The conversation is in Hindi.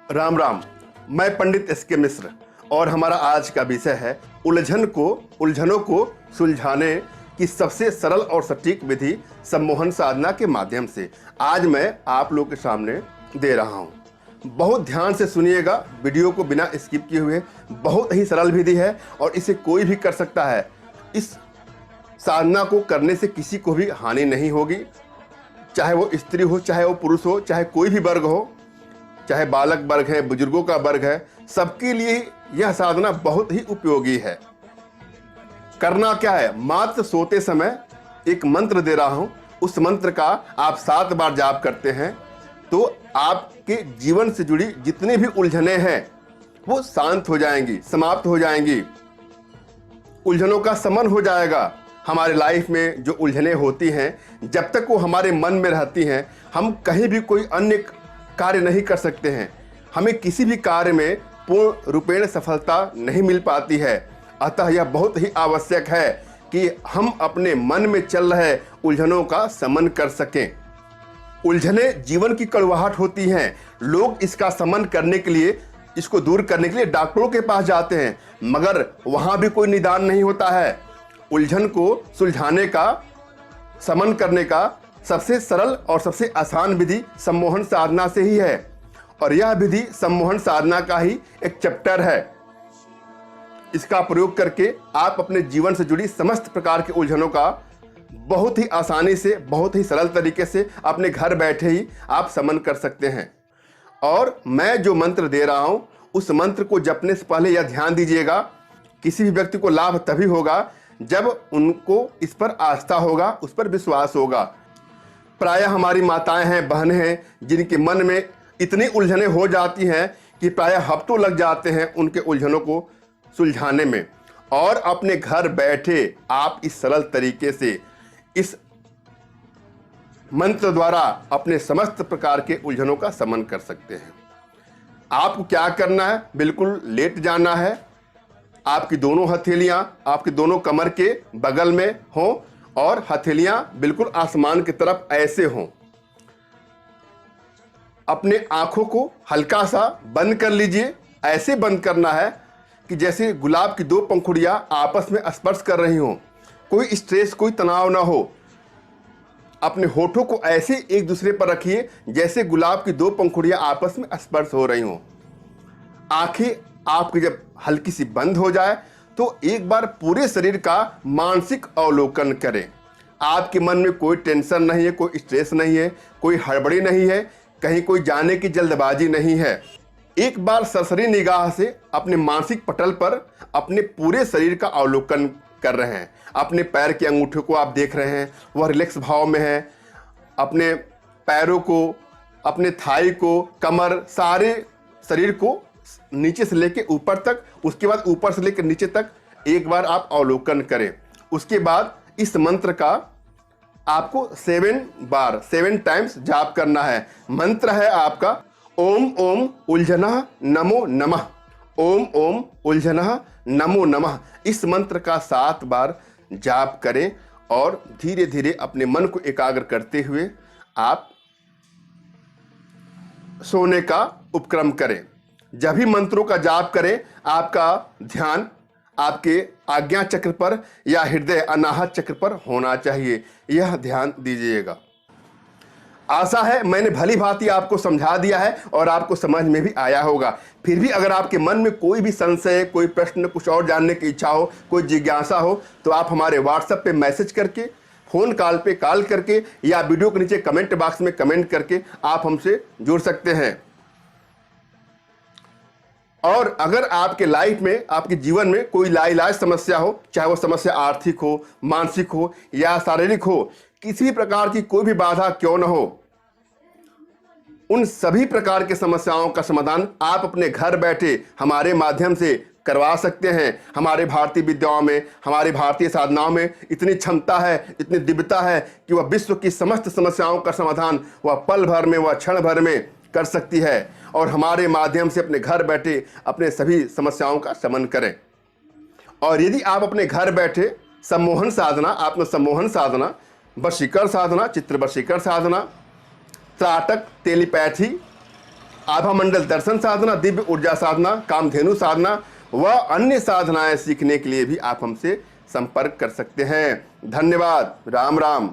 राम राम। मैं पंडित एस.के. मिश्र और हमारा आज का विषय है उलझनों को सुलझाने की सबसे सरल और सटीक विधि सम्मोहन साधना के माध्यम से। आज मैं आप लोग के सामने दे रहा हूं। बहुत ध्यान से सुनिएगा वीडियो को बिना स्किप किए हुए। बहुत ही सरल विधि है और इसे कोई भी कर सकता है। इस साधना को करने से किसी को भी हानि नहीं होगी, चाहे वो स्त्री हो, चाहे वो पुरुष हो, चाहे कोई भी वर्ग हो, चाहे बालक वर्ग है, बुजुर्गों का वर्ग है, सबके लिए यह साधना बहुत ही उपयोगी है। करना क्या है, मात्र सोते समय एक मंत्र दे रहा हूं। उस मंत्र का आप 7 बार जाप करते हैं तो आपके जीवन से जुड़ी जितनी भी उलझनें हैं वो शांत हो जाएंगी, समाप्त हो जाएंगी। उलझनों का शमन हो जाएगा। हमारे लाइफ में जो उलझनें होती हैं, जब तक वो हमारे मन में रहती हैं, हम कहीं भी कोई अन्य कार्य नहीं कर सकते हैं। हमें किसी भी कार्य में पूर्ण रूपेण सफलता नहीं मिल पाती है। अतः यह बहुत ही आवश्यक है कि हम अपने मन में चल रहे उलझनों का शमन कर सकें। उलझनें जीवन की कड़वाहट होती हैं। लोग इसका शमन करने के लिए, इसको दूर करने के लिए डॉक्टरों के पास जाते हैं, मगर वहाँ भी कोई निदान नहीं होता है। उलझन को सुलझाने का, शमन करने का सबसे सरल और सबसे आसान विधि सम्मोहन साधना से ही है। और यह विधि सम्मोहन साधना का ही एक चैप्टर है। इसका प्रयोग करके आप अपने जीवन से जुड़ी समस्त प्रकार के उलझनों का बहुत ही आसानी से, बहुत ही सरल तरीके से अपने घर बैठे ही आप शमन कर सकते हैं। और मैं जो मंत्र दे रहा हूं, उस मंत्र को जपने से पहले यह ध्यान दीजिएगा, किसी भी व्यक्ति को लाभ तभी होगा जब उनको इस पर आस्था होगा, उस पर विश्वास होगा। प्रायः हमारी माताएं हैं, बहनें हैं, जिनके मन में इतनी उलझनें हो जाती हैं कि प्रायः हफ्तों लग जाते हैं उनके उलझनों को सुलझाने में। और अपने घर बैठे आप इस सरल तरीके से इस मंत्र द्वारा अपने समस्त प्रकार के उलझनों का शमन कर सकते हैं। आपको क्या करना है, बिल्कुल लेट जाना है। आपकी दोनों हथेलियां आपके दोनों कमर के बगल में हों और हथेलियां बिल्कुल आसमान की तरफ ऐसे हों। अपने आंखों को हल्का सा बंद कर लीजिए। ऐसे बंद करना है कि जैसे गुलाब की 2 पंखुड़ियां आपस में स्पर्श कर रही हों। कोई स्ट्रेस, कोई तनाव ना हो। अपने होठों को ऐसे एक दूसरे पर रखिए जैसे गुलाब की 2 पंखुड़ियां आपस में स्पर्श हो रही हों। आंखें आपकी जब हल्की सी बंद हो जाए तो एक बार पूरे शरीर का मानसिक अवलोकन करें। आपके मन में कोई टेंशन नहीं है, कोई स्ट्रेस नहीं है, कोई हड़बड़ी नहीं है, कहीं कोई जाने की जल्दबाजी नहीं है। एक बार सरसरी निगाह से अपने मानसिक पटल पर अपने पूरे शरीर का अवलोकन कर रहे हैं। अपने पैर के अंगूठे को आप देख रहे हैं, वह रिलैक्स भाव में है। अपने पैरों को, अपने थाई को, कमर, सारे शरीर को नीचे से लेकर ऊपर तक, उसके बाद ऊपर से लेकर नीचे तक एक बार आप अवलोकन करें। उसके बाद इस मंत्र का आपको 7 बार 7 टाइम्स जाप करना है। मंत्र है आपका ओम ओम उलझनः नमो नमः। ओम ओम उलझनः नमो नमः। इस मंत्र का 7 बार जाप करें और धीरे धीरे अपने मन को एकाग्र करते हुए आप सोने का उपक्रम करें। जब भी मंत्रों का जाप करें, आपका ध्यान आपके आज्ञा चक्र पर या हृदय अनाहत चक्र पर होना चाहिए। यह ध्यान दीजिएगा। आशा है मैंने भली भांति आपको समझा दिया है और आपको समझ में भी आया होगा। फिर भी अगर आपके मन में कोई भी संशय, कोई प्रश्न, कुछ और जानने की इच्छा हो, कोई जिज्ञासा हो, तो आप हमारे व्हाट्सएप पे मैसेज करके, फ़ोन कॉल पे कॉल करके या वीडियो के नीचे कमेंट बॉक्स में कमेंट करके आप हमसे जुड़ सकते हैं। और अगर आपके लाइफ में, आपके जीवन में कोई लाइलाज समस्या हो, चाहे वो समस्या आर्थिक हो, मानसिक हो या शारीरिक हो, किसी भी प्रकार की कोई भी बाधा क्यों न हो, उन सभी प्रकार के समस्याओं का समाधान आप अपने घर बैठे हमारे माध्यम से करवा सकते हैं। हमारे भारतीय विद्याओं में, हमारी भारतीय साधनाओं में इतनी क्षमता है, इतनी दिव्यता है कि वह विश्व की समस्त समस्याओं का समाधान वह पल भर में, वह क्षण भर में कर सकती है। और हमारे माध्यम से अपने घर बैठे अपने सभी समस्याओं का शमन करें। और यदि आप अपने घर बैठे सम्मोहन साधना, आत्म सम्मोहन साधना, वशीकरण साधना, चित्र वशीकरण साधना, त्राटक, टेलीपैथी, आभा मंडल दर्शन साधना, दिव्य ऊर्जा साधना, कामधेनु साधना व अन्य साधनाएं सीखने के लिए भी आप हमसे संपर्क कर सकते हैं। धन्यवाद। राम राम।